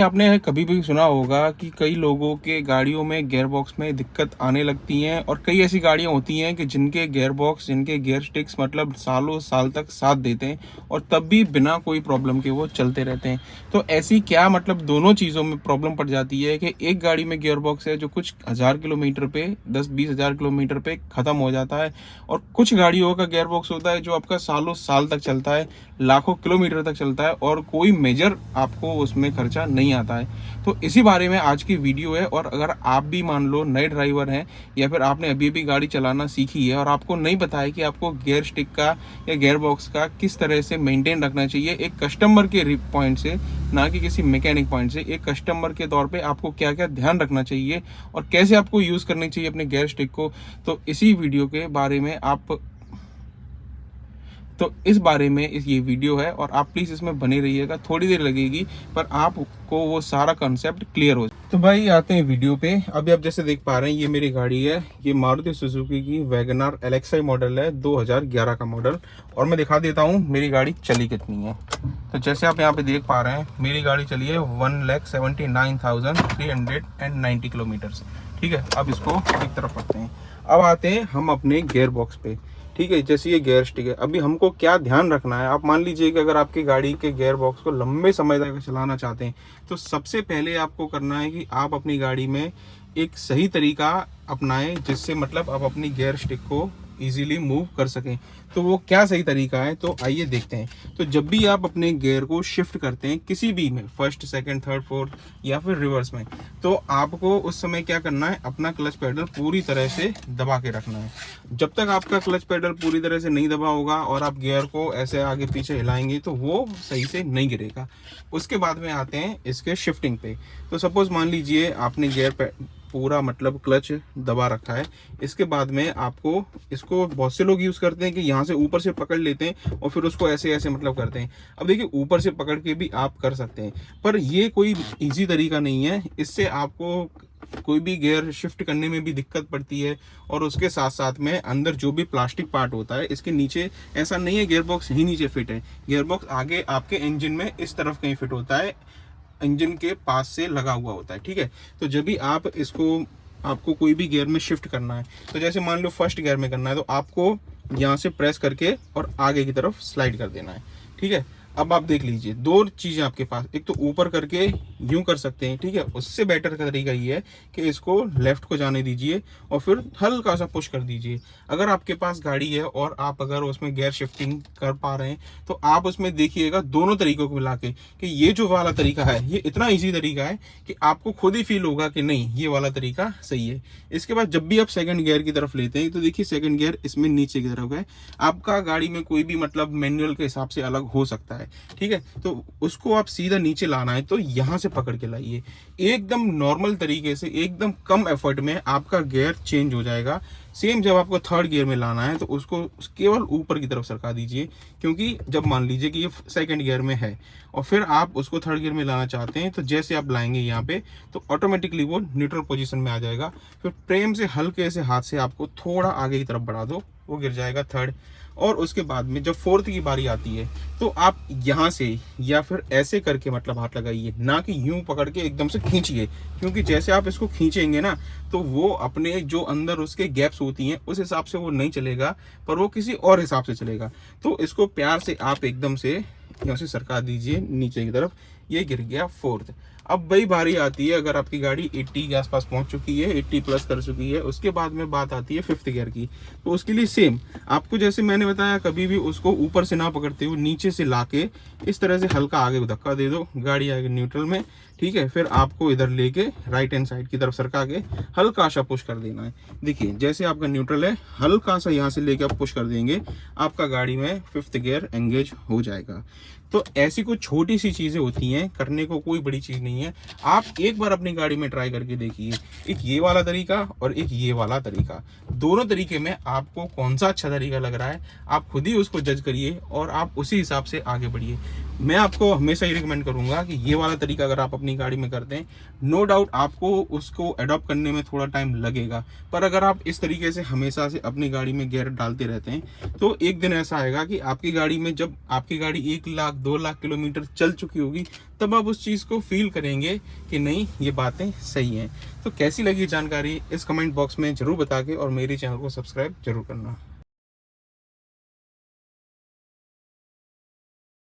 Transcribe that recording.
आपने कभी भी सुना होगा कि कई लोगों के गाड़ियों में गियर बॉक्स में दिक्कत आने लगती हैं और कई ऐसी गाड़ियां होती हैं कि जिनके गियर बॉक्स जिनके गियर स्टिक्स मतलब सालों साल तक साथ देते हैं और तब भी बिना कोई प्रॉब्लम के वो चलते रहते हैं। तो ऐसी क्या मतलब दोनों चीज़ों में प्रॉब्लम पड़ जाती है कि एक गाड़ी में गियर बॉक्स है जो कुछ हज़ार किलोमीटर पे 10-20 हज़ार किलोमीटर पे ख़त्म हो जाता है और कुछ गाड़ियों का गियर बॉक्स होता है जो आपका सालों साल तक चलता है, लाखों किलोमीटर तक चलता है और कोई मेजर आपको उसमें खर्चा नहीं आता है। तो इसी बारे में आज की वीडियो है। और अगर आप भी मान लो नए ड्राइवर हैं या फिर आपने अभी अभी गाड़ी चलाना सीखी है और आपको नहीं पता है कि आपको गियर स्टिक का या गियर बॉक्स का किस तरह से मेंटेन रखना चाहिए एक कस्टमर के पॉइंट से, ना कि किसी मैकेनिक पॉइंट से, एक कस्टमर के तौर पे आपको क्या क्या ध्यान रखना चाहिए और कैसे आपको यूज़ करनी चाहिए अपने गियर स्टिक को, तो इसी वीडियो के बारे में इस बारे में ये वीडियो है और आप प्लीज़ इसमें बने रहिएगा। थोड़ी देर लगेगी पर आपको वो सारा कॉन्सेप्ट क्लियर हो जाए। तो भाई आते हैं वीडियो पे। अभी आप जैसे देख पा रहे हैं ये मेरी गाड़ी है, ये मारुति सुजुकी की वैगनआर LXi मॉडल है, 2011 का मॉडल। और मैं दिखा देता हूँ मेरी गाड़ी चली कितनी है। तो जैसे आप यहाँ पे देख पा रहे हैं मेरी गाड़ी चली है 1,79,390 किलोमीटर। ठीक है, अब इसको एक तरफ रखते हैं। अब आते हैं हम अपने गियर बॉक्स पे। ठीक है, जैसे ये गियर स्टिक है, अभी हमको क्या ध्यान रखना है। आप मान लीजिए कि अगर आपकी गाड़ी के गियर बॉक्स को लंबे समय तक चलाना चाहते हैं तो सबसे पहले आपको करना है कि आप अपनी गाड़ी में एक सही तरीका अपनाएं जिससे मतलब आप अपनी गियर स्टिक को इजीली मूव कर सकें। तो वो क्या सही तरीका है, तो आइए देखते हैं। तो जब भी आप अपने गियर को शिफ्ट करते हैं किसी भी में, फर्स्ट सेकंड थर्ड फोर्थ या फिर रिवर्स में, तो आपको उस समय क्या करना है, अपना क्लच पेडल पूरी तरह से दबा के रखना है। जब तक आपका क्लच पेडल पूरी तरह से नहीं दबा होगा और आप गियर को ऐसे आगे पीछे हिलाएंगे तो वो सही से नहीं गिरेगा। उसके बाद में आते हैं इसके शिफ्टिंग पे। तो सपोज मान लीजिए आपने गियर पूरा मतलब क्लच दबा रखा है, इसके बाद में आपको इसको बहुत से लोग यूज़ करते हैं कि यहाँ से ऊपर से पकड़ लेते हैं और फिर उसको ऐसे ऐसे मतलब करते हैं। अब देखिए ऊपर से पकड़ के भी आप कर सकते हैं पर ये कोई इजी तरीका नहीं है। इससे आपको कोई भी गियर शिफ्ट करने में भी दिक्कत पड़ती है और उसके साथ साथ में अंदर जो भी प्लास्टिक पार्ट होता है इसके नीचे, ऐसा नहीं है गियर बॉक्स ही नीचे फिट है, गियर बॉक्स आगे आपके इंजन में इस तरफ कहीं फिट होता है, इंजन के पास से लगा हुआ होता है। ठीक है, तो जब भी आपको कोई भी गियर में शिफ्ट करना है, तो जैसे मान लो फर्स्ट गियर में करना है तो आपको यहाँ से प्रेस करके और आगे की तरफ स्लाइड कर देना है। ठीक है, अब आप देख लीजिए दो चीज़ें आपके पास, एक तो ऊपर करके यूं कर सकते हैं। ठीक है, उससे बेटर का तरीका ये है कि इसको लेफ्ट को जाने दीजिए और फिर हल्का सा पुश कर दीजिए। अगर आपके पास गाड़ी है और आप अगर उसमें गियर शिफ्टिंग कर पा रहे हैं तो आप उसमें देखिएगा दोनों तरीकों को मिला के कि ये जो वाला तरीका है ये इतना ईजी तरीका है कि आपको खुद ही फील होगा कि नहीं ये वाला तरीका सही है। इसके बाद जब भी आप सेकंड गियर की तरफ लेते हैं तो देखिए सेकंड गियर इसमें नीचे की तरफ है, आपका गाड़ी में कोई भी मतलब मैनुअल के हिसाब से अलग हो सकता है। ठीक है, तो उसको आप सीधा नीचे लाना है तो यहां से पकड़ के लाइए, एकदम नॉर्मल तरीके से, एकदम कम एफर्ट में आपका गियर चेंज हो जाएगा। सेम जब आपको थर्ड गियर में लाना है तो उसको केवल ऊपर की तरफ सरका दीजिए, क्योंकि जब मान लीजिए कि ये सेकंड गियर में है और फिर आप उसको थर्ड गियर में लाना चाहते हैं तो जैसे आप लाएंगे यहाँ पे तो ऑटोमेटिकली वो न्यूट्रल पोजीशन में आ जाएगा। फिर प्रेम से हल्के से हाथ से आपको थोड़ा आगे की तरफ बढ़ा दो, वो गिर जाएगा थर्ड। और उसके बाद में जब फोर्थ की बारी आती है तो आप यहाँ से या फिर ऐसे करके मतलब हाथ लगाइए, ना कि यूं पकड़ के एकदम से खींचिए, क्योंकि जैसे आप इसको खींचेंगे ना तो वो अपने जो अंदर उसके गैप्स होती हैं उस हिसाब से वो नहीं चलेगा पर वो किसी और हिसाब से चलेगा। तो इसको प्यार से आप एकदम से यहाँ से सरका दीजिए नीचे की तरफ, ये गिर गया फोर्थ। अब वही बारी आती है अगर आपकी गाड़ी 80 के आसपास पहुंच चुकी है, 80 प्लस कर चुकी है, उसके बाद में बात आती है फिफ्थ गियर की। तो उसके लिए सेम आपको जैसे मैंने बताया, कभी भी उसको ऊपर से ना पकड़ते हुए नीचे से लाके इस तरह से हल्का आगे धक्का दे दो, गाड़ी आगे न्यूट्रल में। ठीक है, फिर आपको इधर लेके राइट हैंड साइड की तरफ सरका के हल्का सा पुश कर देना है। देखिए जैसे आपका न्यूट्रल है, हल्का सा यहाँ से लेके आप पुश कर देंगे, आपका गाड़ी में फिफ्थ गियर एंगेज हो जाएगा। तो ऐसी कुछ छोटी सी चीज़ें होती हैं, करने को कोई बड़ी चीज़ नहीं है। आप एक बार अपनी गाड़ी में ट्राई करके देखिए, एक ये वाला तरीका और एक ये वाला तरीका, दोनों तरीके में आपको कौन सा अच्छा तरीका लग रहा है आप खुद ही उसको जज करिए और आप उसी हिसाब से आगे बढ़िए। मैं आपको हमेशा ही रिकमेंड करूंगा कि ये वाला तरीका अगर आप अपनी गाड़ी में करते हैं, नो डाउट आपको उसको अडॉप्ट करने में थोड़ा टाइम लगेगा, पर अगर आप इस तरीके से हमेशा से अपनी गाड़ी में गियर डालते रहते हैं तो एक दिन ऐसा आएगा कि आपकी गाड़ी में, जब आपकी गाड़ी 1 लाख 2 लाख किलोमीटर चल चुकी होगी, तब आप उस चीज़ को फील करेंगे कि नहीं ये बातें सही हैं। तो कैसी लगी जानकारी इस कमेंट बॉक्स में ज़रूर बता के और मेरे चैनल को सब्सक्राइब जरूर करना।